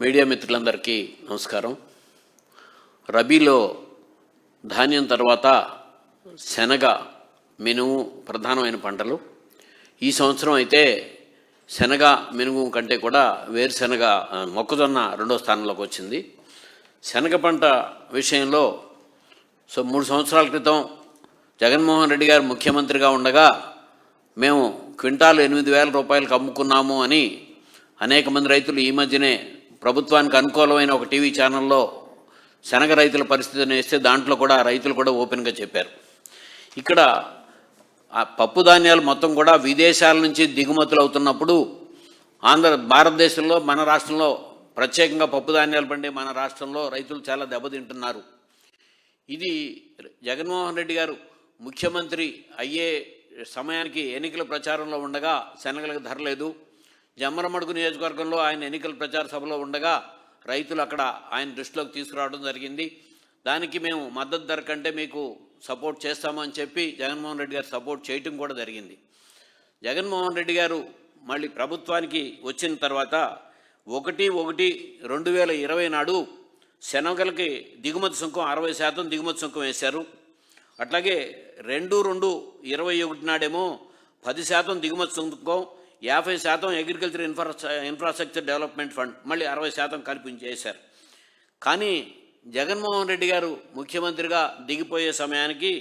Media మిత్రులందరికీ నమస్కారం. రబీలో ధాన్యం తర్వాత శనగ, మినుము ప్రధానమైన పంటలు. ఈ సంవత్సరం అయితే శనగ, మినుము కంటే కూడా వేరుశనగ, మొక్కజొన్న రెండో స్థానంలోకి వచ్చింది. శనగ పంట విషయంలో 3 సంవత్సరాల క్రితం జగన్మోహన్ రెడ్డి గారు ముఖ్యమంత్రిగా ఉండగా మేము క్వింటాలు 8,000 రూపాయలకు అమ్ముకున్నాము అని అనేక మంది రైతులు ఈ మధ్యనే ప్రభుత్వానికి అనుకూలమైన ఒక టీవీ ఛానల్లో శనగ రైతుల పరిస్థితిని వేస్తే దాంట్లో కూడా రైతులు కూడా ఓపెన్గా చెప్పారు. ఇక్కడ పప్పు ధాన్యాలు మొత్తం కూడా విదేశాల నుంచి దిగుమతులు అవుతున్నప్పుడు భారతదేశంలో మన రాష్ట్రంలో ప్రత్యేకంగా పప్పు ధాన్యాలు పండే మన రాష్ట్రంలో రైతులు చాలా దెబ్బతింటున్నారు. ఇది జగన్మోహన్ రెడ్డి గారు ముఖ్యమంత్రి అయ్యే సమయానికి ఎన్నికల ప్రచారంలో ఉండగా శనగలకు ధర లేదు. జమ్మరమడుగు నియోజకవర్గంలో ఆయన ఎన్నికల ప్రచార సభలో ఉండగా రైతులు అక్కడ ఆయన దృష్టిలోకి తీసుకురావడం జరిగింది. దానికి మేము మద్దతు ధర కంటే మీకు సపోర్ట్ చేస్తామని చెప్పి జగన్మోహన్ రెడ్డి గారు సపోర్ట్ చేయటం కూడా జరిగింది. జగన్మోహన్ రెడ్డి గారు మళ్ళీ ప్రభుత్వానికి వచ్చిన తర్వాత 1/1/2020 నాడు శనగలకి దిగుమతి సుంకం 60% దిగుమతి సుంకం వేశారు. అట్లాగే 2/2/21 నాడేమో 10% దిగుమతి సుంకం, 50% అగ్రికల్చర్ ఇన్ఫ్రాస్ట్రక్చర్ డెవలప్మెంట్ ఫండ్, మళ్ళీ 60% కలిపి చేశారు. కానీ జగన్మోహన్ రెడ్డి గారు ముఖ్యమంత్రిగా దిగిపోయే సమయానికి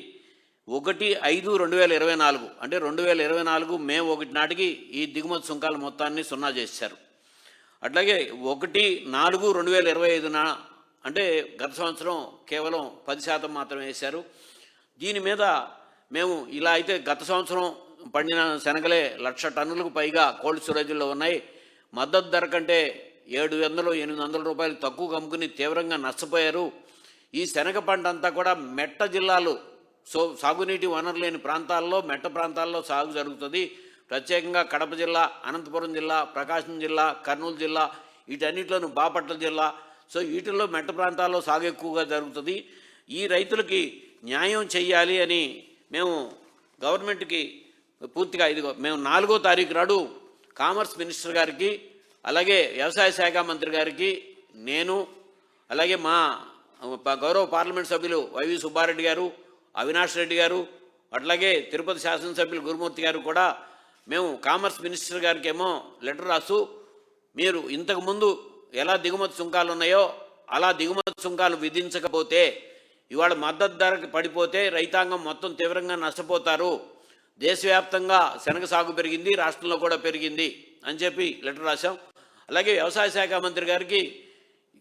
1/5/2024 అంటే 2024 మే 1 నాటికి ఈ దిగుమతి సుంకాల మొత్తాన్ని 0 చేశారు. అట్లాగే 1/4/2025 అంటే గత సంవత్సరం కేవలం 10% మాత్రమే వేశారు. దీని మీద మేము ఇలా అయితే గత సంవత్సరం పండిన శనగలే 1,00,000 టన్నులకు పైగా కోల్డ్ స్టోరేజ్లో ఉన్నాయి. మద్దతు ధర కంటే 700-800 రూపాయలు తక్కువ అమ్ముకుని తీవ్రంగా నష్టపోయారు. ఈ శనగ పంట అంతా కూడా మెట్ట జిల్లాలు, సాగునీటి వనరు లేని ప్రాంతాల్లో, మెట్ట ప్రాంతాల్లో సాగు జరుగుతుంది. ప్రత్యేకంగా కడప జిల్లా, అనంతపురం జిల్లా, ప్రకాశం జిల్లా, కర్నూలు జిల్లా, వీటన్నిటిలోనూ బాపట్ల జిల్లా, వీటిల్లో మెట్ట ప్రాంతాల్లో సాగు ఎక్కువగా జరుగుతుంది. ఈ రైతులకి న్యాయం చెయ్యాలి అని మేము గవర్నమెంట్కి పూర్తిగా మేము 4వ తారీఖు నాడు కామర్స్ మినిస్టర్ గారికి, అలాగే వ్యవసాయ శాఖ మంత్రి గారికి, నేను, అలాగే మా గౌరవ పార్లమెంట్ సభ్యులు వైవి సుబ్బారెడ్డి గారు, అవినాష్ రెడ్డి గారు, అట్లాగే తిరుపతి శాసనసభ్యులు గురుమూర్తి గారు కూడా మేము కామర్స్ మినిస్టర్ గారికి ఏమో లెటర్ రాసు, మీరు ఇంతకుముందు ఎలా దిగుమతి సుంకాలు ఉన్నాయో అలా దిగుమతి సుంకాలు విధించకపోతే ఇవాళ మద్దతు ధరకి పడిపోతే రైతాంగం మొత్తం తీవ్రంగా నష్టపోతారు. దేశవ్యాప్తంగా శనగ సాగు పెరిగింది, రాష్ట్రంలో కూడా పెరిగింది అని చెప్పి లెటర్ రాశాం. అలాగే వ్యవసాయ శాఖ మంత్రి గారికి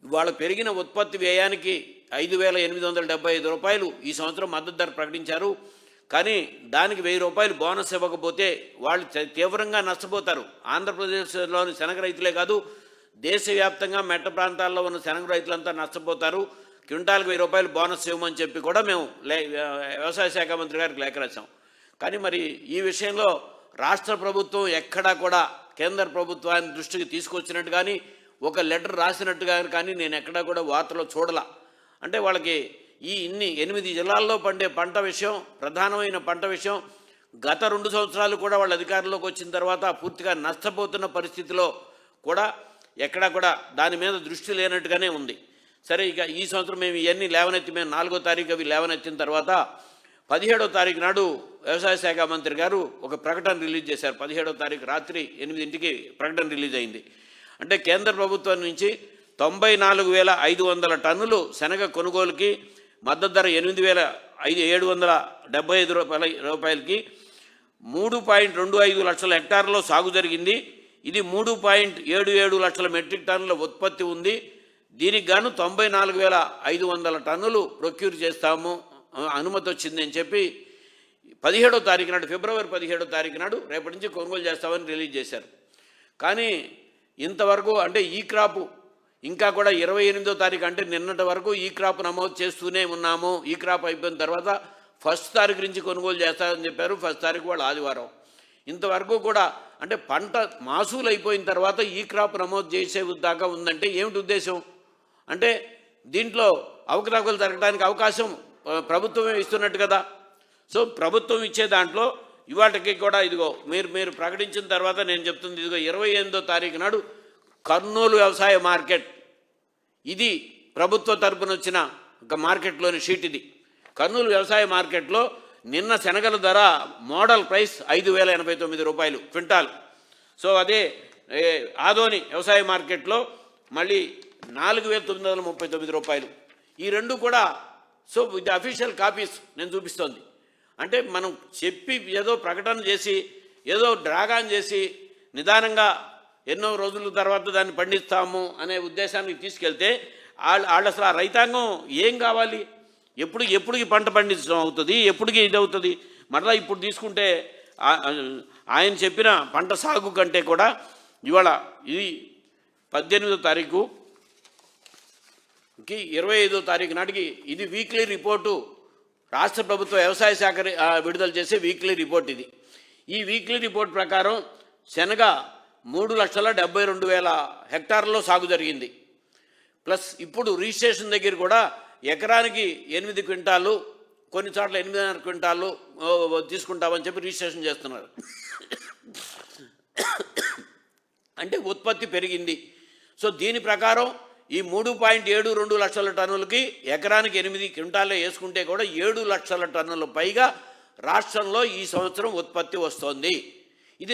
ఇవాళ పెరిగిన ఉత్పత్తి వ్యయానికి 5,875 రూపాయలు ఈ సంవత్సరం మద్దతు ధర ప్రకటించారు. కానీ దానికి 1,000 రూపాయలు బోనస్ ఇవ్వకపోతే వాళ్ళు తీవ్రంగా నష్టపోతారు. ఆంధ్రప్రదేశ్లోని శనగ రైతులే కాదు, దేశవ్యాప్తంగా మెట్ట ప్రాంతాల్లో ఉన్న శనగ రైతులంతా నష్టపోతారు. క్వింటాల్కి 1,000 రూపాయలు బోనస్ ఇవ్వమని చెప్పి కూడా మేము వ్యవసాయ శాఖ మంత్రి గారికి లేఖ రాశాం. కానీ మరి ఈ విషయంలో రాష్ట్ర ప్రభుత్వం ఎక్కడా కూడా కేంద్ర ప్రభుత్వాన్ని దృష్టికి తీసుకొచ్చినట్టు కానీ, ఒక లెటర్ రాసినట్టుగా కానీ నేను ఎక్కడా కూడా వార్తలో చూడలా. అంటే వాళ్ళకి ఈ 8 జిల్లాల్లో పండే పంట విషయం, ప్రధానమైన పంట విషయం, గత 2 సంవత్సరాలు కూడా వాళ్ళ అధికారంలోకి వచ్చిన తర్వాత పూర్తిగా నష్టపోతున్న పరిస్థితిలో కూడా ఎక్కడా కూడా దాని మీద దృష్టి లేనట్టుగానే ఉంది. సరే, ఇక ఈ సంవత్సరం మేము ఇవన్నీ లేవనెత్తి, మేము 4వ తారీఖు అవి లేవనెత్తిన తర్వాత 17వ తారీఖు నాడు వ్యవసాయ శాఖ మంత్రి గారు ఒక ప్రకటన రిలీజ్ చేశారు. 17వ తారీఖు రాత్రి 8ంటికి ప్రకటన రిలీజ్ అయింది. అంటే కేంద్ర ప్రభుత్వం నుంచి 94,500 టన్నులు శనగ కొనుగోలుకి మద్దతు ధర 8,775 రూపాయలకి 3.25 లక్షల హెక్టార్లో సాగు జరిగింది. ఇది 3.77 లక్షల మెట్రిక్ టన్నుల ఉత్పత్తి ఉంది. దీనికి గాను 94,500 టన్నులు ప్రొక్యూర్ చేస్తాము, అనుమతి వచ్చింది అని చెప్పి 17వ తారీఖు నాడు, ఫిబ్రవరి 17వ తారీఖు నాడు రేపటి నుంచి కొనుగోలు చేస్తామని రిలీజ్ చేశారు. కానీ ఇంతవరకు అంటే ఈ క్రాపు ఇంకా కూడా 28వ తారీఖు అంటే నిన్నటి వరకు ఈ క్రాప్ నమోదు చేస్తూనే ఉన్నాము. ఈ క్రాప్ అయిపోయిన తర్వాత 1st తారీఖు నుంచి కొనుగోలు చేస్తారని చెప్పారు. 1st తారీఖు వాళ్ళు ఆదివారం. ఇంతవరకు కూడా అంటే పంట మాసూలు అయిపోయిన తర్వాత ఈ క్రాప్ నమోదు చేసే దాకా ఉందంటే ఏమిటి ఉద్దేశం? అంటే దీంట్లో అవకతవకలు జరగడానికి అవకాశం ప్రభుత్వమే ఇస్తున్నట్టు కదా. ప్రభుత్వం ఇచ్చే దాంట్లో ఇవాటికి కూడా ఇదిగో మీరు ప్రకటించిన తర్వాత నేను చెప్తుంది, ఇదిగో 28వ తారీఖు నాడు కర్నూలు వ్యవసాయ మార్కెట్ ఇది ప్రభుత్వ తరపున వచ్చిన ఒక మార్కెట్లోని షీట్. ఇది కర్నూలు వ్యవసాయ మార్కెట్లో నిన్న శనగల ధర మోడల్ ప్రైస్ 5,089 రూపాయలు క్వింటాల్. సో అదే ఆదోని వ్యవసాయ మార్కెట్లో మళ్ళీ 4,939 రూపాయలు. ఈ రెండు కూడా సో ఇది అఫీషియల్ కాపీస్ నేను చూపిస్తోంది. అంటే మనం చెప్పి ఏదో ప్రకటన చేసి ఏదో డ్రాగాన్ చేసి నిదానంగా ఎన్నో రోజుల తర్వాత దాన్ని పండిస్తాము అనే ఉద్దేశానికి తీసుకెళ్తే వాళ్ళు అసలు ఆ రైతాంగం ఏం కావాలి, ఎప్పుడుకి పంట పండించడం అవుతుంది, ఎప్పుడుకి ఇది అవుతుంది. మరలా ఇప్పుడు తీసుకుంటే ఆయన చెప్పిన పంట సాగు కంటే కూడా ఇవాళ ఇది 18వ తారీఖుకి 25వ తారీఖు నాటికి ఇది వీక్లీ రిపోర్టు, రాష్ట్ర ప్రభుత్వ వ్యవసాయ శాఖ విడుదల చేసే వీక్లీ రిపోర్ట్ ఇది. ఈ వీక్లీ రిపోర్ట్ ప్రకారం శనగ 3,72,000 హెక్టార్లలో సాగు జరిగింది. ప్లస్ ఇప్పుడు రిజిస్ట్రేషన్ దగ్గర కూడా ఎకరానికి 8 క్వింటాలు, కొన్ని చోట్ల 8.5 క్వింటాలు తీసుకుంటామని చెప్పి రిజిస్ట్రేషన్ చేస్తున్నారు. అంటే ఉత్పత్తి పెరిగింది. సో దీని ప్రకారం ఈ 3.72 లక్షల టన్నులకి ఎకరానికి 8 క్వింటాలే వేసుకుంటే కూడా 7 లక్షల టన్నుల పైగా రాష్ట్రంలో ఈ సంవత్సరం ఉత్పత్తి వస్తోంది. ఇది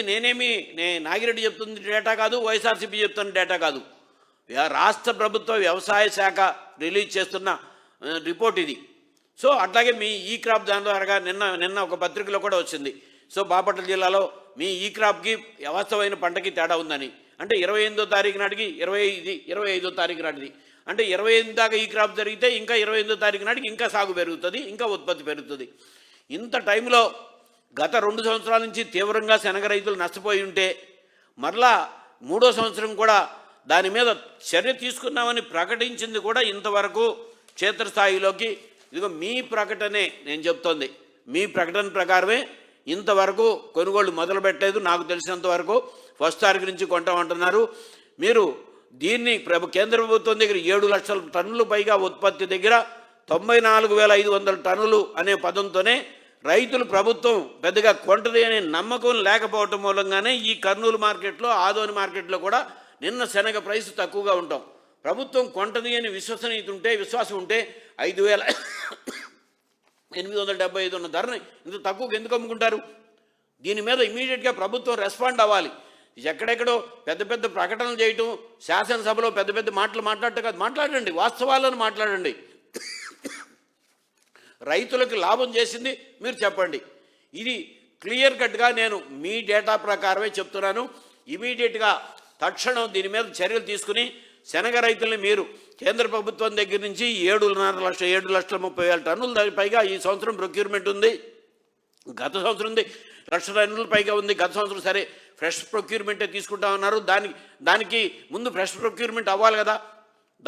నాగిరెడ్డి చెప్తున్న డేటా కాదు, వైఎస్ఆర్సీపీ చెప్తున్న డేటా కాదు, రాష్ట్ర ప్రభుత్వ వ్యవసాయ శాఖ రిలీజ్ చేస్తున్న రిపోర్ట్ ఇది. సో అట్లాగే మీ ఈ క్రాప్ దాని ద్వారా నిన్న ఒక పత్రికలో కూడా వచ్చింది. సో బాపట్ల జిల్లాలో మీ ఈ క్రాప్కి వాస్తవమైన పంటకి తేడా ఉందని. అంటే 28వ తారీఖు నాటికి 25వ తారీఖు నాటిది. అంటే 28 దాకా ఈ క్రాప్ జరిగితే ఇంకా 28వ తారీఖు నాటికి ఇంకా సాగు పెరుగుతుంది, ఇంకా ఉత్పత్తి పెరుగుతుంది. ఇంత టైంలో గత 2 సంవత్సరాల నుంచి తీవ్రంగా శనగ రైతులు నష్టపోయి ఉంటే మరలా 3వ సంవత్సరం కూడా దాని మీద చర్య తీసుకున్నామని ప్రకటించింది కూడా ఇంతవరకు క్షేత్రస్థాయిలోకి ఇదిగో మీ ప్రకటనే నేను చెప్తోంది. మీ ప్రకటన ప్రకారమే ఇంతవరకు కొనుగోళ్ళు మొదలు పెట్టలేదు. నాకు తెలిసినంత వరకు 1వ తారీఖు నుంచి కొంటామంటున్నారు. మీరు దీన్ని కేంద్ర ప్రభుత్వం దగ్గర 7 లక్షల టన్నులు పైగా ఉత్పత్తి దగ్గర 94,500 టన్నులు అనే పదంతోనే రైతులు ప్రభుత్వం పెద్దగా కొంటది అనే నమ్మకం లేకపోవటం మూలంగానే ఈ కర్నూలు మార్కెట్లో, ఆదోని మార్కెట్లో కూడా నిన్న శనగ ప్రైస్ తక్కువగా ఉంటాం. ప్రభుత్వం కొంటది అని విశ్వాసం ఉంటే 5,875 ఉన్న ధరని ఇంత తక్కువగా ఎందుకు అమ్ముకుంటారు? దీని మీద ఇమీడియట్గా ప్రభుత్వం రెస్పాండ్ అవ్వాలి. ఎక్కడెక్కడో పెద్ద పెద్ద ప్రకటనలు చేయటం, శాసనసభలో పెద్ద పెద్ద మాటలు మాట్లాడటం కాదు, మాట్లాడండి, వాస్తవాలను మాట్లాడండి. రైతులకు లాభం చేసింది మీరు చెప్పండి. ఇది క్లియర్ కట్గా నేను మీ డేటా ప్రకారమే చెప్తున్నాను. ఇమీడియట్గా తక్షణం దీని మీద చర్యలు తీసుకుని శనగ రైతుల్ని మీరు కేంద్ర ప్రభుత్వం దగ్గర నుంచి 7,30,000 టన్నుల పైగా ఈ సంవత్సరం ప్రొక్యూర్మెంట్ ఉంది. గత సంవత్సరం ఉంది 1,00,000 టన్నుల పైగా ఉంది. గత సంవత్సరం సరే ఫ్రెష్ ప్రొక్యూర్మెంటే తీసుకుంటామన్నారు. దానికి ముందు ఫ్రెష్ ప్రొక్యూర్మెంట్ అవ్వాలి కదా.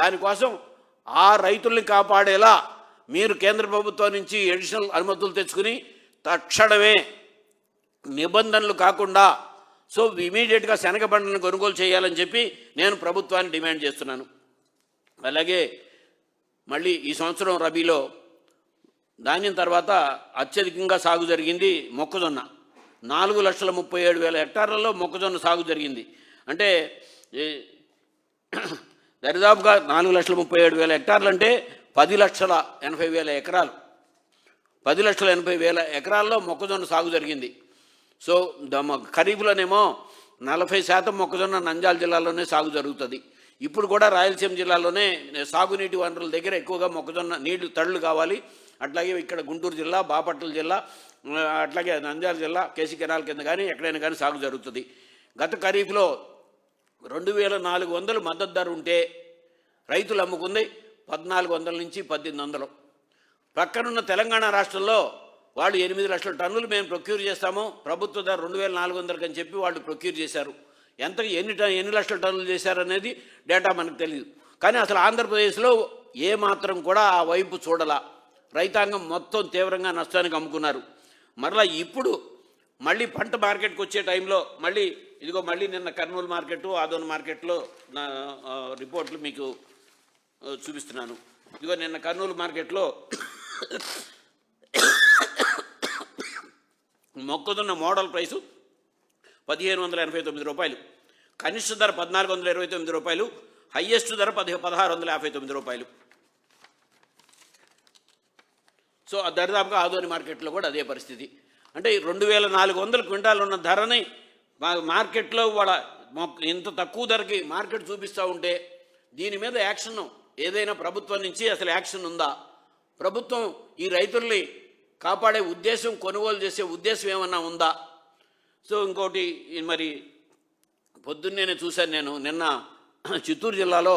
దానికోసం ఆ రైతుల్ని కాపాడేలా మీరు కేంద్ర ప్రభుత్వం నుంచి అడిషనల్ అనుమతులు తెచ్చుకుని తక్షణమే నిబంధనలు కాకుండా సో ఇమీడియట్గా శనగ పంటను కొనుగోలు చేయాలని చెప్పి నేను ప్రభుత్వాన్ని డిమాండ్ చేస్తున్నాను. అలాగే మళ్ళీ ఈ సంవత్సరం రబీలో ధాన్యం తర్వాత అత్యధికంగా సాగు జరిగింది మొక్కజొన్న. 4,37,000 హెక్టార్లలో మొక్కజొన్న సాగు జరిగింది. అంటే దరిదాపుగా 4,37,000 హెక్టార్లు అంటే 10,80,000 ఎకరాలు. 10,80,000 ఎకరాల్లో మొక్కజొన్న సాగు జరిగింది. సో ఖరీఫ్లోనేమో 40% మొక్కజొన్న నంద్యాల జిల్లాలోనే సాగు జరుగుతుంది. ఇప్పుడు కూడా రాయలసీమ జిల్లాలోనే సాగునీటి వనరుల దగ్గర ఎక్కువగా మొక్కజొన్న తడులు కావాలి. అట్లాగే ఇక్కడ గుంటూరు జిల్లా, బాపట్ల జిల్లా, అట్లాగే నంద్యాల జిల్లా కేసీ కెనాల్ కింద కానీ ఎక్కడైనా కానీ సాగు జరుగుతుంది. గత ఖరీఫ్లో 2,400 మద్దతు ధర ఉంటే రైతులు అమ్ముకుంది 1,400 నుంచి 1,800. పక్కనున్న తెలంగాణ రాష్ట్రంలో వాళ్ళు 8 లక్షల టన్నులు మేము ప్రొక్యూర్ చేస్తాము, ప్రభుత్వ ధర 2,400 అని చెప్పి వాళ్ళు ప్రొక్యూర్ చేశారు. ఎన్ని లక్షల టన్నులు చేశారనేది డేటా మనకు తెలియదు. కానీ అసలు ఆంధ్రప్రదేశ్లో ఏమాత్రం కూడా ఆ వైపు చూడాల. రైతాంగం మొత్తం తీవ్రంగా నష్టానికి అమ్ముకున్నారు. మరలా ఇప్పుడు మళ్ళీ పంట మార్కెట్కి వచ్చే టైంలో మళ్ళీ నిన్న కర్నూలు మార్కెట్, ఆదోని మార్కెట్లో నా రిపోర్ట్లు మీకు చూపిస్తున్నాను. నిన్న కర్నూలు మార్కెట్లో మొక్కజొన్న మోడల్ ప్రైసు 1,589 రూపాయలు, కనిష్ట ధర 1,429 రూపాయలు, హయ్యెస్ట్ ధర 1659 రూపాయలు. సో దరిదాపుగా ఆదోని మార్కెట్లో కూడా అదే పరిస్థితి. అంటే 2400 క్వింటాలు ఉన్న ధరని మార్కెట్లో వాళ్ళ ఇంత తక్కువ ధరకి మార్కెట్ చూపిస్తూ ఉంటే దీని మీద యాక్షన్ ఏదైనా ప్రభుత్వం నుంచి అసలు యాక్షన్ ఉందా? ప్రభుత్వం ఈ రైతుల్ని కాపాడే ఉద్దేశం, కొనుగోలు చేసే ఉద్దేశం ఏమన్నా ఉందా? సో ఇంకోటి, మరి పొద్దున్నే చూశాను నేను, నిన్న చిత్తూరు జిల్లాలో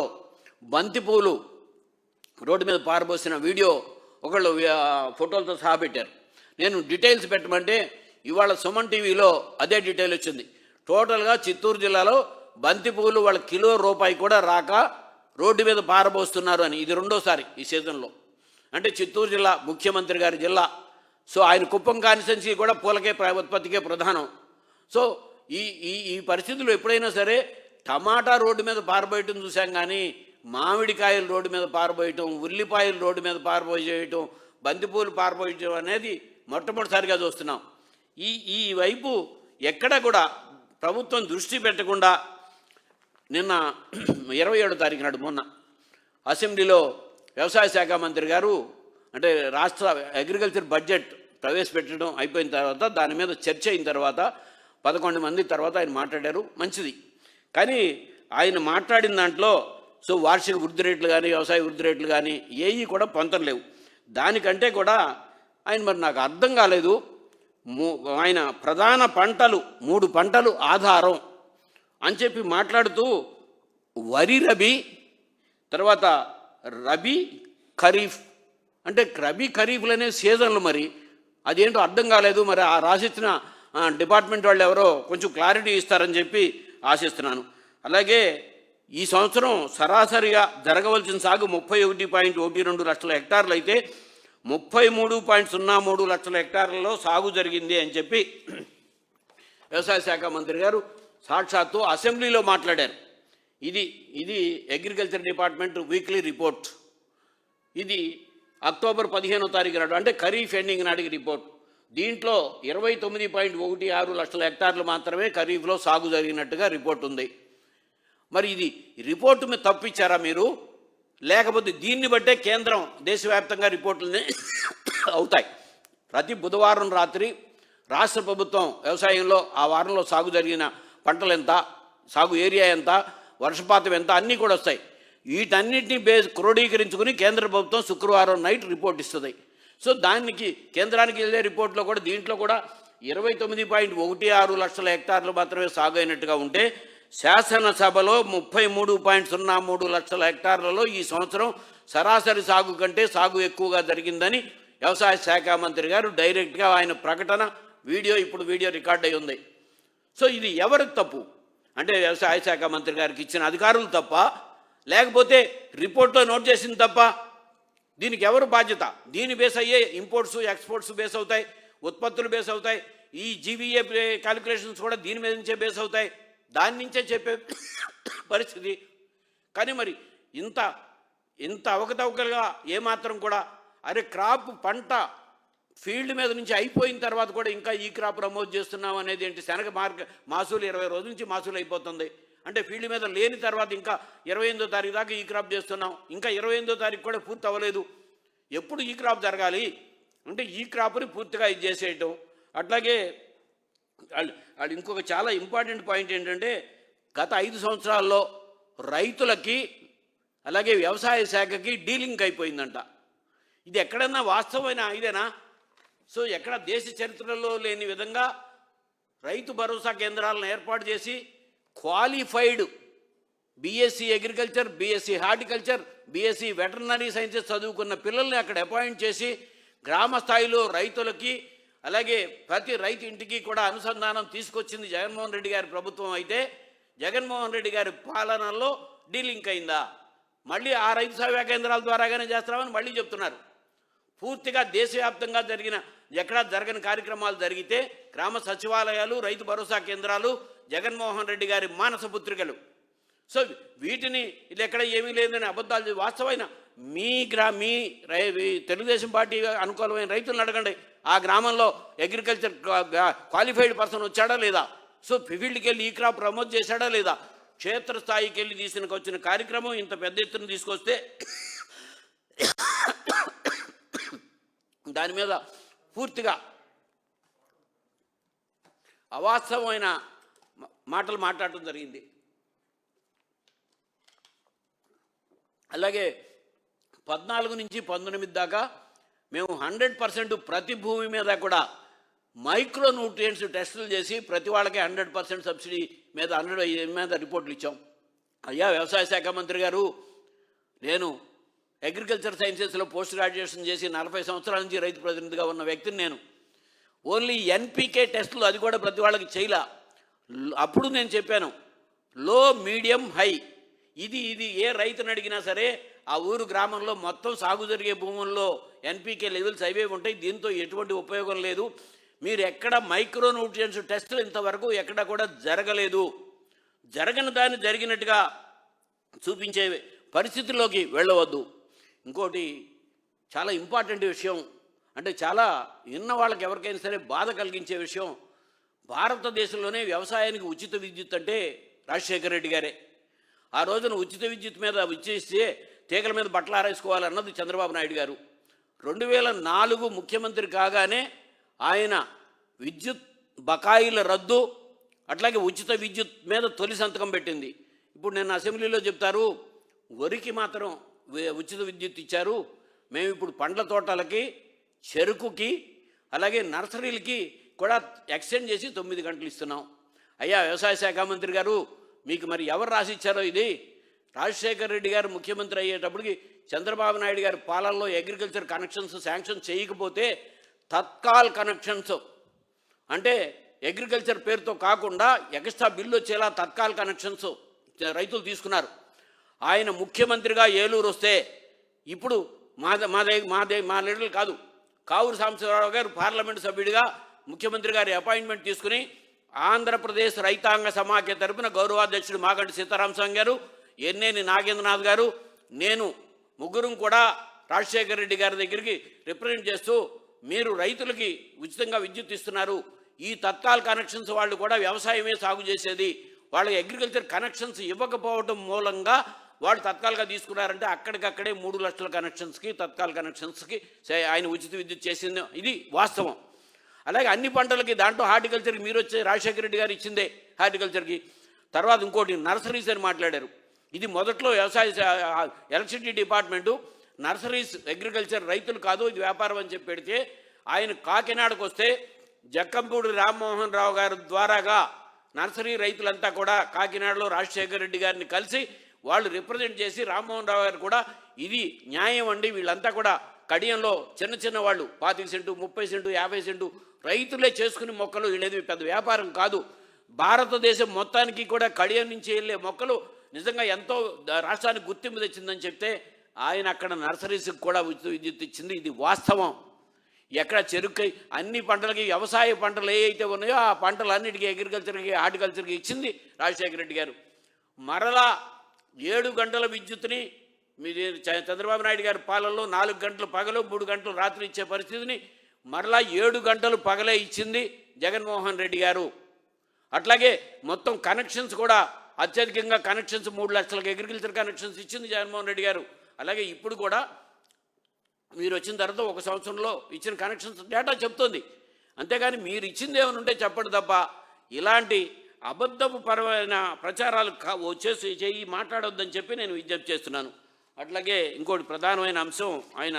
బంతిపూలు రోడ్డు మీద పారబోసిన వీడియో ఒకళ్ళు ఫోటోలతో సహా పెట్టారు. నేను డీటెయిల్స్ పెట్టమంటే ఇవాళ సుమన్ టీవీలో అదే డీటెయిల్ వచ్చింది. టోటల్గా చిత్తూరు జిల్లాలో బంతిపూలు వాళ్ళ కిలో రూపాయి కూడా రాక రోడ్డు మీద పారబోస్తున్నారు అని. ఇది రెండోసారి ఈ సీజన్లో. అంటే చిత్తూరు జిల్లా ముఖ్యమంత్రి గారి జిల్లా. సో ఆయన కుప్పం కాన్స్టిట్యున్సీ కూడా పూలకే ఉత్పత్తికే ప్రధానం. సో ఈ ఈ ఈ పరిస్థితుల్లో ఎప్పుడైనా సరే టమాటా రోడ్డు మీద పారబోయటం చూసాం, కానీ మామిడికాయలు రోడ్డు మీద పారబోయటం, ఉల్లిపాయలు రోడ్డు మీద పారబోయటం, బంతిపూలు పారబోయటం అనేది మొట్టమొదటిసారిగా చూస్తున్నాం. ఈ వైపు ఎక్కడ కూడా ప్రభుత్వం దృష్టి పెట్టకుండా నిన్న 27వ తారీఖు నాడు మొన్న అసెంబ్లీలో వ్యవసాయ శాఖ మంత్రి గారు అంటే రాష్ట్ర అగ్రికల్చర్ బడ్జెట్ ప్రవేశపెట్టడం అయిపోయిన తర్వాత దాని మీద చర్చ అయిన తర్వాత 11 మంది తర్వాత ఆయన మాట్లాడారు, మంచిది. కానీ ఆయన మాట్లాడిన దాంట్లో సో వార్షిక వృద్ధి రేట్లు కానీ వ్యవసాయ వృద్ధి రేట్లు కానీ ఏవి కూడా పొంతలేవు. దానికంటే కూడా ఆయన మరి నాకు అర్థం కాలేదు, ఆయన ప్రధాన పంటలు 3 పంటలు ఆధారం అని చెప్పి మాట్లాడుతూ వరి రబీ, తర్వాత రబీ ఖరీఫ్, అంటే రబీ ఖరీఫ్లు అనే సీజన్లు, మరి అదేంటో అర్థం కాలేదు. మరి ఆ రాసిచ్చిన డిపార్ట్మెంట్ వాళ్ళు ఎవరో కొంచెం క్లారిటీ ఇస్తారని చెప్పి ఆశిస్తున్నాను. అలాగే ఈ సంవత్సరం సరాసరిగా జరగవలసిన సాగు 31.12 లక్షల హెక్టార్లు అయితే 33.03 లక్షల హెక్టార్లలో సాగు జరిగింది అని చెప్పి వ్యవసాయ శాఖ మంత్రి గారు సాక్షాత్తు అసెంబ్లీలో మాట్లాడారు. ఇది అగ్రికల్చర్ డిపార్ట్మెంట్ వీక్లీ రిపోర్ట్. ఇది అక్టోబర్ 15వ తారీఖు నాడు, అంటే ఖరీఫ్ ఎండింగ్ నాటికి రిపోర్ట్. దీంట్లో 29.16 లక్షల హెక్టార్లు మాత్రమే ఖరీఫ్లో సాగు జరిగినట్టుగా రిపోర్ట్ ఉంది. మరి ఇది రిపోర్టు మీద తప్పిచ్చారా మీరు? లేకపోతే దీన్ని బట్టే కేంద్రం దేశవ్యాప్తంగా రిపోర్టులు అవుతాయి. ప్రతి బుధవారం రాత్రి రాష్ట్ర ప్రభుత్వం వ్యవసాయంలో ఆ వారంలో సాగు జరిగిన పంటలు ఎంత, సాగు ఏరియా ఎంత, వర్షపాతం ఎంత అన్నీ కూడా వస్తాయి. వీటన్నిటిని క్రోడీకరించుకుని కేంద్ర ప్రభుత్వం శుక్రవారం నైట్ రిపోర్ట్ ఇస్తుంది. సో దానికి కేంద్రానికి వెళ్ళే రిపోర్ట్లో కూడా దీంట్లో కూడా 29.16 లక్షల హెక్టార్లు మాత్రమే సాగు అయినట్టుగా ఉంటే శాసనసభలో 33.03 లక్షల హెక్టార్లలో ఈ సంవత్సరం సరాసరి సాగు కంటే సాగు ఎక్కువగా జరిగిందని వ్యవసాయ శాఖ మంత్రి గారు డైరెక్ట్గా ఆయన ప్రకటన ఇప్పుడు వీడియో రికార్డ్ అయి ఉంది. సో ఇది ఎవరి తప్పు? అంటే వ్యవసాయ శాఖ మంత్రి గారికి ఇచ్చిన అధికారులు తప్ప, లేకపోతే రిపోర్ట్లో నోట్ చేసింది తప్ప? దీనికి ఎవరు బాధ్యత? దీని బేస్ అయ్యే ఇంపోర్ట్స్ ఎక్స్పోర్ట్స్ బేస్ అవుతాయి, ఉత్పత్తులు బేస్ అవుతాయి, ఈ జీవీఏ క్యాలిక్యులేషన్స్ కూడా దీని మీద నుంచే బేస్ అవుతాయి, దాని నుంచే చెప్పే పరిస్థితి. కానీ మరి ఇంత అవకతవకలుగా ఏమాత్రం కూడా క్రాప్ పంట ఫీల్డ్ మీద నుంచి అయిపోయిన తర్వాత కూడా ఇంకా ఈ క్రాప్ ప్రమోట్ చేస్తున్నాం అనేది ఏంటి? శనగ మాసూలు 20 రోజుల నుంచి మాసూలు అయిపోతుంది. అంటే ఫీల్డ్ మీద లేని తర్వాత ఇంకా 28వ తారీఖు దాకా ఈ క్రాప్ చేస్తున్నాం, ఇంకా 28వ తారీఖు కూడా పూర్తి అవ్వలేదు. ఎప్పుడు ఈ క్రాప్ జరగాలి అంటే ఈ క్రాప్ని పూర్తిగా ఇది చేసేయటం. అట్లాగే వాళ్ళు ఇంకొక చాలా ఇంపార్టెంట్ పాయింట్ ఏంటంటే గత 5 సంవత్సరాల్లో రైతులకి అలాగే వ్యవసాయ శాఖకి డీలింగ్ అయిపోయిందంట. ఇది ఎక్కడన్నా వాస్తవమైన ఇదేనా? సో ఎక్కడ దేశ చరిత్రలో లేని విధంగా రైతు భరోసా కేంద్రాలను ఏర్పాటు చేసి qualified BSc agriculture, BSc horticulture, BSc veterinary sciences చదువుకున్న పిల్లల్ని అక్కడ అపాయింట్ చేసి గ్రామ స్థాయిలో రైతులకి అలాగే ప్రతి రైతు ఇంటికి కూడా అనుసంధానం తీసుకొచ్చింది జగన్మోహన్ రెడ్డి గారి ప్రభుత్వం. అయితే జగన్మోహన్ రెడ్డి గారి పాలనలో డీలింక్ అయిందా? మళ్ళీ ఆ రైతు సేవా కేంద్రాల ద్వారాగానే చేస్తామని మళ్ళీ చెప్తున్నారు. పూర్తిగా దేశవ్యాప్తంగా ఎక్కడా జరగని కార్యక్రమాలు జరిగితే గ్రామ సచివాలయాలు, రైతు భరోసా కేంద్రాలు జగన్మోహన్ రెడ్డి గారి మానసపుత్రికలు. సో వీటిని ఇది ఎక్కడ ఏమీ లేదని అబద్ధాలు. వాస్తవమైన మీ తెలుగుదేశం పార్టీ అనుకూలమైన రైతులను అడగండి, ఆ గ్రామంలో అగ్రికల్చర్ క్వాలిఫైడ్ పర్సన్ వచ్చాడా లేదా? సో ఫీల్డ్కి వెళ్ళి ఈ క్రాప్ ప్రమోట్ చేశాడా లేదా? క్షేత్రస్థాయికి వెళ్ళి తీసుకొచ్చిన కార్యక్రమం ఇంత పెద్ద ఎత్తున తీసుకొస్తే దాని మీద పూర్తిగా అవాస్తవమైన మాటలు మాట్లాడటం జరిగింది. అలాగే 14 నుంచి 19 దాకా మేము 100% ప్రతి భూమి మీద కూడా మైక్రో న్యూట్రియంట్స్ టెస్టులు చేసి ప్రతి వాళ్ళకి 100% సబ్సిడీ మీద 100 మీద రిపోర్ట్లు ఇచ్చాం. అయ్యా వ్యవసాయ శాఖ మంత్రి గారు, నేను అగ్రికల్చర్ సైన్సెస్లో పోస్ట్ గ్రాడ్యుయేషన్ చేసి 40 సంవత్సరాల నుంచి రైతు ప్రతినిధిగా ఉన్న వ్యక్తిని నేను. ఓన్లీ ఎన్పికే టెస్టులు అది కూడా ప్రతి వాళ్ళకి చేయలా. అప్పుడు నేను చెప్పాను లో, మీడియం, హై. ఇది ఏ రైతుని అడిగినా సరే ఆ ఊరు గ్రామంలో మొత్తం సాగు జరిగే భూముల్లో ఎన్పికే లెవెల్స్ అవే ఉంటాయి. దీంతో ఎటువంటి ఉపయోగం లేదు. మీరు ఎక్కడ మైక్రో న్యూట్రియంట్స్ టెస్టులు ఇంతవరకు ఎక్కడ కూడా జరగలేదు. జరగని దాన్ని జరిగినట్టుగా చూపించే పరిస్థితుల్లోకి వెళ్ళవద్దు. ఇంకోటి చాలా ఇంపార్టెంట్ విషయం, అంటే చాలా విన్న వాళ్ళకి ఎవరికైనా సరే బాధ కలిగించే విషయం, భారతదేశంలోనే వ్యవసాయానికి ఉచిత విద్యుత్ అంటే రాజశేఖర రెడ్డి గారే. ఆ రోజున ఉచిత విద్యుత్ మీద ఇచ్చేస్తే తీగల మీద బట్టలు ఆరేసుకోవాలన్నది చంద్రబాబు నాయుడు గారు. 2004 ముఖ్యమంత్రి కాగానే ఆయన విద్యుత్ బకాయిల రద్దు, అట్లాగే ఉచిత విద్యుత్ మీద తొలి సంతకం పెట్టింది. ఇప్పుడు నేను అసెంబ్లీలో చెప్తారు, వరికి మాత్రం ఉచిత విద్యుత్ ఇచ్చారు. మేము ఇప్పుడు పండ్ల తోటలకి, చెరుకుకి, అలాగే నర్సరీలకి కూడా ఎక్స్టెండ్ చేసి 9 గంటలు ఇస్తున్నాం. అయ్యా వ్యవసాయ శాఖ మంత్రి గారు, మీకు మరి ఎవరు రాసిచ్చారో ఇది? రాజశేఖర రెడ్డి గారు ముఖ్యమంత్రి అయ్యేటప్పటికి చంద్రబాబు నాయుడు గారి పాలనలో అగ్రికల్చర్ కనెక్షన్స్ శాంక్షన్ చేయకపోతే తత్కాల్ కనెక్షన్స్, అంటే అగ్రికల్చర్ పేరుతో కాకుండా ఎక్స్ట్రా బిల్లు వచ్చేలా తత్కాల్ కనెక్షన్స్ రైతులు తీసుకున్నారు. ఆయన ముఖ్యమంత్రిగా ఏలూరు వస్తే ఇప్పుడు మా లీడర్లు కాదు, కావూరు సాంబశివరావు గారు పార్లమెంటు సభ్యుడిగా ముఖ్యమంత్రి గారి అపాయింట్మెంట్ తీసుకుని ఆంధ్రప్రదేశ్ రైతాంగ సమాఖ్య తరపున గౌరవాధ్యక్షుడు మాగంటి సీతారామస్వామి గారు, ఎన్నేని నాగేంద్రనాథ్ గారు, నేను ముగ్గురం కూడా రాజశేఖర రెడ్డి గారి దగ్గరికి రిప్రజెంట్ చేస్తూ, మీరు రైతులకి ఉచితంగా విద్యుత్ ఇస్తున్నారు, ఈ తత్కాల్ కనెక్షన్స్ వాళ్ళు కూడా వ్యవసాయమే సాగు చేసేది, వాళ్ళకి అగ్రికల్చర్ కనెక్షన్స్ ఇవ్వకపోవడం మూలంగా వాళ్ళు తత్కాలుగా తీసుకున్నారంటే అక్కడికక్కడే 3 లక్షల కనెక్షన్స్కి, తత్కాల్ కనెక్షన్స్కి ఆయన ఉచిత విద్యుత్ చేసింది. ఇది వాస్తవం. అలాగే అన్ని పంటలకి, దాంట్లో హార్టికల్చర్కి మీరు వచ్చే రాజశేఖర రెడ్డి గారు ఇచ్చిందే హార్టికల్చర్కి. తర్వాత ఇంకోటి నర్సరీస్ అని మాట్లాడారు. ఇది మొదట్లో వ్యవసాయ ఎలక్ట్రిసిటీ డిపార్ట్మెంటు నర్సరీస్ అగ్రికల్చర్ రైతులు కాదు, ఇది వ్యాపారం అని చెప్పి పెడితే, ఆయన కాకినాడకు వస్తే జక్కంపూడి రామ్మోహన్ రావు గారి ద్వారాగా నర్సరీ రైతులంతా కూడా కాకినాడలో రాజశేఖర రెడ్డి గారిని కలిసి వాళ్ళు రిప్రజెంట్ చేసి, రామ్మోహన్ రావు గారు కూడా ఇది న్యాయం అండి, వీళ్ళంతా కూడా కడియంలో చిన్న వాళ్ళు 25 సెంటు, 30 సెంటు, 50 సెంటు రైతులే చేసుకునే మొక్కలు, వీళ్ళేది పెద్ద వ్యాపారం కాదు, భారతదేశం మొత్తానికి కూడా కడియం నుంచి వెళ్ళే మొక్కలు నిజంగా ఎంతో రాష్ట్రానికి గుర్తింపు తెచ్చిందని చెప్తే ఆయన అక్కడ నర్సరీస్కి కూడా ఉచిత విద్యుత్ ఇచ్చింది. ఇది వాస్తవం. ఎక్కడ చెరుకు, అన్ని పంటలకి, వ్యవసాయ పంటలు ఏ అయితే ఉన్నాయో ఆ పంటలన్నిటికీ అగ్రికల్చర్కి, హార్టికల్చర్కి ఇచ్చింది రాజశేఖర రెడ్డి గారు. మరలా 7 గంటల విద్యుత్ని చంద్రబాబు నాయుడు గారి పాలనలో 4 గంటలు పగలు, 3 గంటలు రాత్రి ఇచ్చే పరిస్థితిని మరలా 7 గంటలు పగలే ఇచ్చింది జగన్మోహన్ రెడ్డి గారు. అట్లాగే మొత్తం కనెక్షన్స్ కూడా అత్యధికంగా కనెక్షన్స్ 3 లక్షలకు అగ్రికల్చర్ కనెక్షన్స్ ఇచ్చింది జగన్మోహన్ రెడ్డి గారు. అలాగే ఇప్పుడు కూడా మీరు వచ్చిన తర్వాత 1 సంవత్సరంలో ఇచ్చిన కనెక్షన్స్ డేటా చెప్తుంది. అంతేగాని మీరు ఇచ్చింది ఏమైనా ఉంటే చెప్పండి తప్ప ఇలాంటి అబద్ధపు పరమైన ప్రచారాలు చేయి మాట్లాడొద్దని చెప్పి నేను విజ్ఞప్తి చేస్తున్నాను. అట్లాగే ఇంకోటి ప్రధానమైన అంశం ఆయన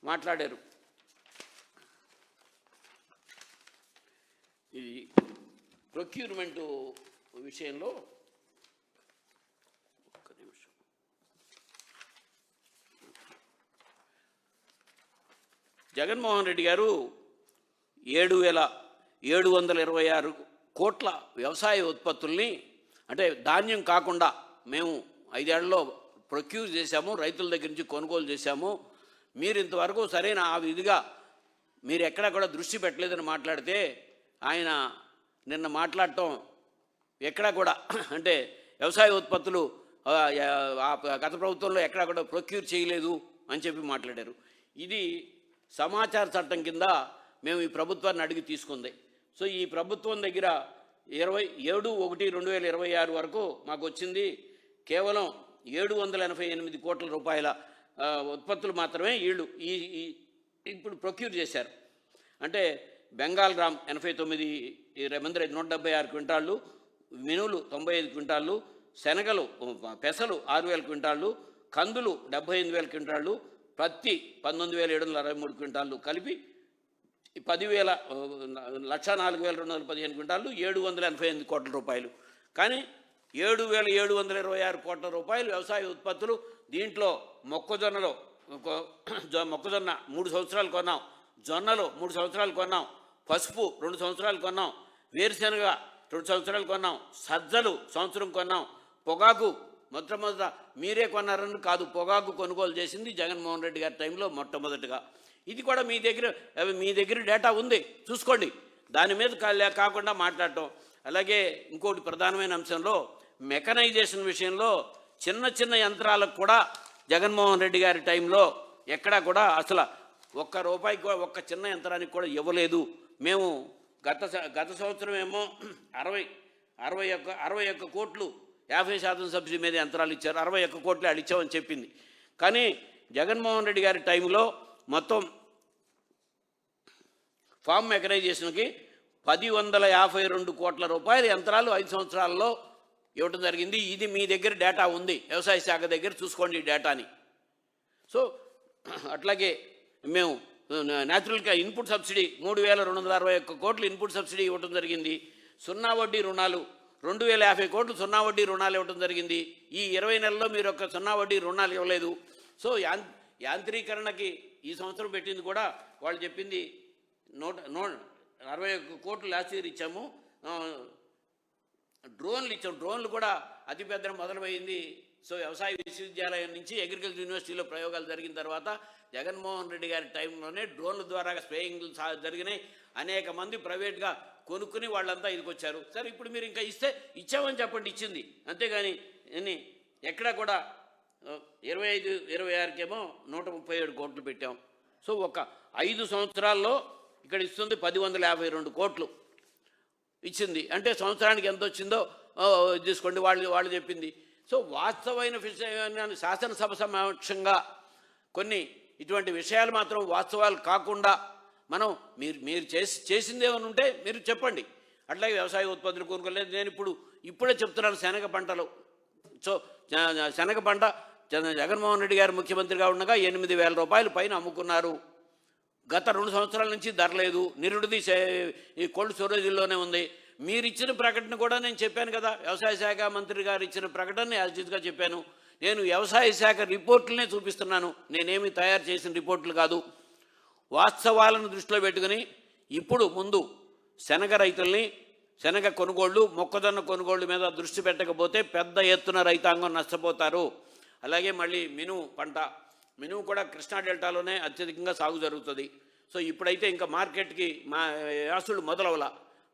మాట్లాడారు, ఇది ప్రొక్యూర్మెంటు విషయంలో. ఒక్క నిమిషం. జగన్మోహన్ రెడ్డి గారు 7,726 కోట్ల వ్యవసాయ ఉత్పత్తుల్ని, అంటే ధాన్యం కాకుండా మేము 5 ఏళ్లలో ప్రొక్యూర్ చేశాము, రైతుల దగ్గర నుంచి కొనుగోలు చేశాము, మీరు ఇంతవరకు సరైన ఆ విధిగా మీరు ఎక్కడ కూడా దృష్టి పెట్టలేదని మాట్లాడితే, ఆయన నిన్న మాట్లాడటం ఎక్కడా కూడా, అంటే వ్యవసాయ ఉత్పత్తులు గత ప్రభుత్వంలో ఎక్కడా కూడా ప్రొక్యూర్ చేయలేదు అని చెప్పి మాట్లాడారు. ఇది సమాచార చట్టం కింద మేము ఈ ప్రభుత్వాన్ని అడిగి తీసుకుంది. సో ఈ ప్రభుత్వం దగ్గర 27/1/2026 వరకు మాకు వచ్చింది కేవలం 788 కోట్ల రూపాయల ఉత్పత్తులు మాత్రమే వీళ్ళు ఇప్పుడు ప్రొక్యూర్ చేశారు. అంటే బెంగాల్ గ్రామ్ 89, 176 క్వింటాళ్ళు, మినువులు 95 క్వింటాళ్ళు, శనగలు పెసలు 6000 క్వింటాళ్ళు, కందులు 78,000 క్వింటాళ్ళు, పత్తి 19,763 క్వింటాళ్ళు కలిపి 1,04,215 క్వింటాళ్ళు, 788 కోట్ల రూపాయలు. కానీ 7,726 కోట్ల రూపాయలు వ్యవసాయ ఉత్పత్తులు. దీంట్లో మొక్కజొన్న 3 సంవత్సరాలు కొన్నాం, జొన్నలు 3 సంవత్సరాలు కొన్నాం, పసుపు 2 సంవత్సరాలు కొన్నాం, వేరుశెనగ 2 సంవత్సరాలు కొన్నాం, సజ్జలు సంవత్సరం కొన్నాం, పొగాకు మొట్టమొదట మీరే కొన్నారని కాదు, పొగాకు కొనుగోలు చేసింది జగన్మోహన్ రెడ్డి గారి టైంలో మొట్టమొదటిగా. ఇది కూడా మీ దగ్గర డేటా ఉంది, చూసుకోండి. దాని మీద కాకుండా మాట్లాడటం. అలాగే ఇంకోటి ప్రధానమైన అంశంలో మెకనైజేషన్ విషయంలో చిన్న యంత్రాలకు కూడా జగన్మోహన్ రెడ్డి గారి టైంలో ఎక్కడా కూడా అసలు ₹1 ఒక్క చిన్న యంత్రానికి కూడా ఇవ్వలేదు. మేము గత సంవత్సరం ఏమో 61 కోట్లు 50% సబ్సిడీ మీద యంత్రాలు ఇచ్చారు. 61 కోట్లు అడిచామని చెప్పింది. కానీ జగన్మోహన్ రెడ్డి గారి టైంలో మొత్తం ఫామ్ మెకనైజేషన్కి 1,152 కోట్ల రూపాయల యంత్రాలు 5 సంవత్సరాల్లో ఇవ్వటం జరిగింది. ఇది మీ దగ్గర డేటా ఉంది, వ్యవసాయ శాఖ దగ్గర చూసుకోండి ఈ డేటాని. సో అట్లాగే మేము న్యాచురల్ ఇన్పుట్ సబ్సిడీ 3,261 కోట్లు ఇన్పుట్ సబ్సిడీ ఇవ్వటం జరిగింది. సున్నా వడ్డీ రుణాలు 2,050 కోట్లు సున్నా వడ్డీ రుణాలు ఇవ్వటం జరిగింది. ఈ 20 నెలల్లో మీరు ఒక సున్నా వడ్డీ రుణాలు ఇవ్వలేదు. సో యాంత్రీకరణకి ఈ సంవత్సరం పెట్టింది కూడా వాళ్ళు చెప్పింది 61 కోట్లు లాస్ట్ ఇయర్ ఇచ్చాము. డ్రోన్లు ఇచ్చాం, డ్రోన్లు కూడా అతిపెద్ద మొదలైంది. సో వ్యవసాయ విశ్వవిద్యాలయం నుంచి అగ్రికల్చర్ యూనివర్సిటీలో ప్రయోగాలు జరిగిన తర్వాత జగన్మోహన్ రెడ్డి గారి టైంలోనే డ్రోన్ల ద్వారా స్ప్రేయింగ్లు జరిగినాయి. అనేక మంది ప్రైవేట్గా కొనుక్కుని వాళ్ళంతా ఇదికొచ్చారు. సరే, ఇప్పుడు మీరు ఇంకా ఇచ్చామని చెప్పండి, ఇచ్చింది. అంతేగాని ఎక్కడా కూడా 25-26కేమో 137 కోట్లు పెట్టాం. సో ఒక 5 సంవత్సరాల్లో ఇక్కడ ఇస్తుంది 1,052 కోట్లు ఇచ్చింది. అంటే సంవత్సరానికి ఎంత వచ్చిందో తీసుకోండి, వాళ్ళు చెప్పింది. సో వాస్తవమైన విషయాన్ని శాసనసభ సమక్షంగా కొన్ని ఇటువంటి విషయాలు మాత్రం వాస్తవాలు కాకుండా మనం మీరు చేసిందేమని ఉంటే మీరు చెప్పండి. అట్లాగే వ్యవసాయ ఉత్పత్తులు కొనుక్కోలేదు. నేను ఇప్పుడే చెప్తున్నాను, శనగ పంటలు. సో శనగ పంట జగన్మోహన్ రెడ్డి గారు ముఖ్యమంత్రిగా ఉండగా 8,000 రూపాయలు పైన అమ్ముకున్నారు. గత 2 సంవత్సరాల నుంచి ధర లేదు. నిరుడిది ఈ కోల్డ్ స్టోరేజీల్లోనే ఉంది. మీరు ఇచ్చిన ప్రకటన కూడా నేను చెప్పాను కదా, వ్యవసాయ శాఖ మంత్రి గారు ఇచ్చిన ప్రకటనని యాజిట్గా చెప్పాను. నేను వ్యవసాయ శాఖ రిపోర్టులనే చూపిస్తున్నాను, నేనేమి తయారు చేసిన రిపోర్టులు కాదు. వాస్తవాలను దృష్టిలో పెట్టుకుని ఇప్పుడు ముందు శనగ రైతుల్ని, శనగ కొనుగోళ్లు, మొక్కజొన్న కొనుగోళ్ల మీద దృష్టి పెట్టకపోతే పెద్ద ఎత్తున రైతాంగం నష్టపోతారు. అలాగే మళ్ళీ మినుము కూడా కృష్ణా డెల్టాలోనే అత్యధికంగా సాగు జరుగుతుంది. సో ఇప్పుడైతే ఇంకా మార్కెట్కి మా యాసులు మొదలవల.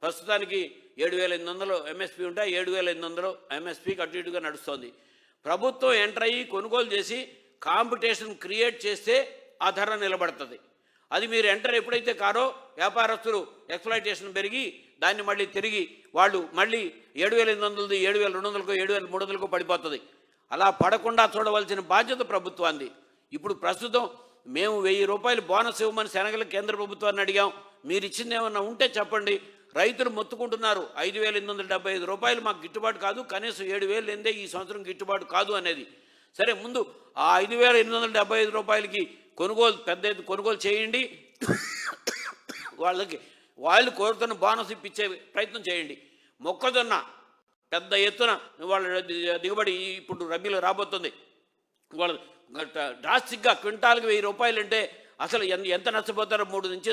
ప్రస్తుతానికి 7,800 ఎంఎస్పీ ఉంటే 7,800 ఎంఎస్పీకి అటు ఇటుగా నడుస్తుంది. ప్రభుత్వం ఎంటర్ అయ్యి కొనుగోలు చేసి కాంపిటీషన్ క్రియేట్ చేస్తే ఆ ధర నిలబడుతుంది. అది మీరు ఎంటర్ ఎప్పుడైతే కారో వ్యాపారస్తులు ఎక్స్‌ప్లాయిటేషన్ పెరిగి దాన్ని మళ్ళీ తిరిగి వాళ్ళు మళ్ళీ 7,800, 7,200, 7,300 పడిపోతుంది. అలా పడకుండా చూడవలసిన బాధ్యత ప్రభుత్వాన్ని. ఇప్పుడు ప్రస్తుతం మేము 1,000 రూపాయలు బోనస్ ఇవ్వమని శనగలు కేంద్ర ప్రభుత్వాన్ని అడిగాం. మీరు ఇచ్చింది ఏమన్నా ఉంటే చెప్పండి. రైతులు మొత్తుకుంటున్నారు, 5,875 రూపాయలు మాకు గిట్టుబాటు కాదు, కనీసం 7,000 లేదే ఈ సంవత్సరం గిట్టుబాటు కాదు అనేది. సరే, ముందు ఆ 5,875 రూపాయలకి పెద్ద ఎత్తు కొనుగోలు చేయండి. వాళ్ళు కోరుతున్న బోనస్ ఇప్పించే ప్రయత్నం చేయండి. మొక్కజొన్న పెద్ద ఎత్తున వాళ్ళ దిగుబడి ఇప్పుడు రబీలో రాబోతుంది. వాళ్ళు డ్రాస్టిక్గా క్వింటాల్కి 1,000 రూపాయలు అంటే అసలు ఎంత నష్టపోతారో. 30 నుంచి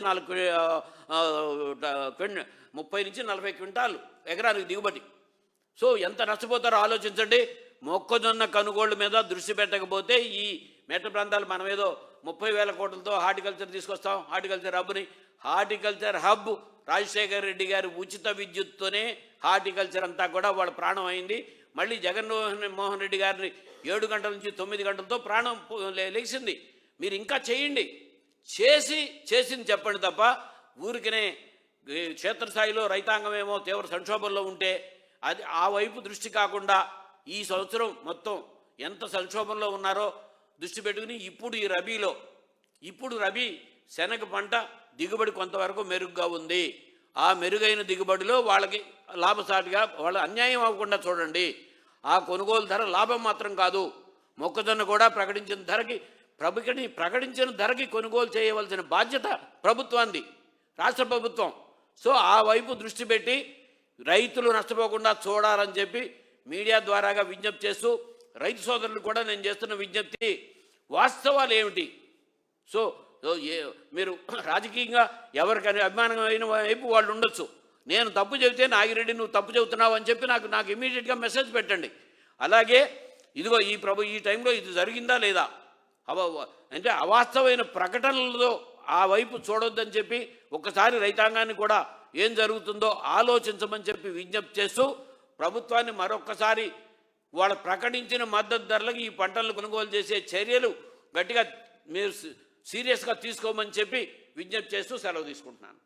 40 క్వింటాలు ఎకరానికి దిగుబడి. సో ఎంత నష్టపోతారో ఆలోచించండి. మొక్కజొన్న కొనుగోళ్ల మీద దృష్టి పెట్టకపోతే ఈ మెట్ట ప్రాంతాలు మనం ఏదో 30,000 కోట్లతో హార్టికల్చర్ తీసుకొస్తాం, హార్టికల్చర్ హబ్ రాజశేఖర్ రెడ్డి గారి ఉచిత విద్యుత్తోనే హార్టికల్చర్ అంతా కూడా వాళ్ళ ప్రాణం అయింది. మళ్ళీ జగన్మోహన్ రెడ్డి గారిని 7 గంటల నుంచి 9 గంటలతో ప్రాణం లేచింది. మీరు ఇంకా చేయండి, చేసింది చెప్పండి తప్ప ఊరికనే క్షేత్రస్థాయిలో రైతాంగమేమో తీవ్ర సంక్షోభంలో ఉంటే అది ఆ వైపు దృష్టి కాకుండా ఈ సంవత్సరం మొత్తం ఎంత సంక్షోభంలో ఉన్నారో దృష్టి పెట్టుకుని ఇప్పుడు రబీ శనగ పంట దిగుబడి కొంతవరకు మెరుగ్గా ఉంది. ఆ మెరుగైన దిగుబడిలో వాళ్ళకి లాభసాటిగా వాళ్ళ అన్యాయం అవ్వకుండా చూడండి. ఆ కొనుగోలు ధర లాభం మాత్రం కాదు, మొక్కజొన్న కూడా ప్రకటించిన ధరకి కొనుగోలు చేయవలసిన బాధ్యత ప్రభుత్వాన్ని, రాష్ట్ర ప్రభుత్వం. సో ఆ వైపు దృష్టి పెట్టి రైతులు నష్టపోకుండా చూడాలని చెప్పి మీడియా ద్వారాగా విజ్ఞప్తి చేస్తూ, రైతు సోదరులు కూడా నేను చేస్తున్న విజ్ఞప్తి వాస్తవాలు ఏమిటి. సో మీరు రాజకీయంగా ఎవరికైనా అభిమానమైన వైపు వాళ్ళు ఉండొచ్చు. నేను తప్పు చెబితే నాగిరెడ్డి నువ్వు తప్పు చెబుతున్నావు అని చెప్పి నాకు ఇమీడియట్గా మెసేజ్ పెట్టండి. అలాగే ఇదిగో ఈ టైంలో ఇది జరిగిందా లేదా, అంటే అవాస్తవమైన ప్రకటనలతో ఆ వైపు చూడొద్దని చెప్పి ఒక్కసారి రైతాంగాన్ని కూడా ఏం జరుగుతుందో ఆలోచించమని చెప్పి విజ్ఞప్తి చేస్తూ, ప్రభుత్వాన్ని మరొక్కసారి వాళ్ళు ప్రకటించిన మద్దతు ధరలకు ఈ పంటలను కొనుగోలు చేసే చర్యలు గట్టిగా మీరు సీరియస్గా తీసుకోమని చెప్పి విజ్ఞప్తి చేస్తూ సెలవు తీసుకుంటున్నాను.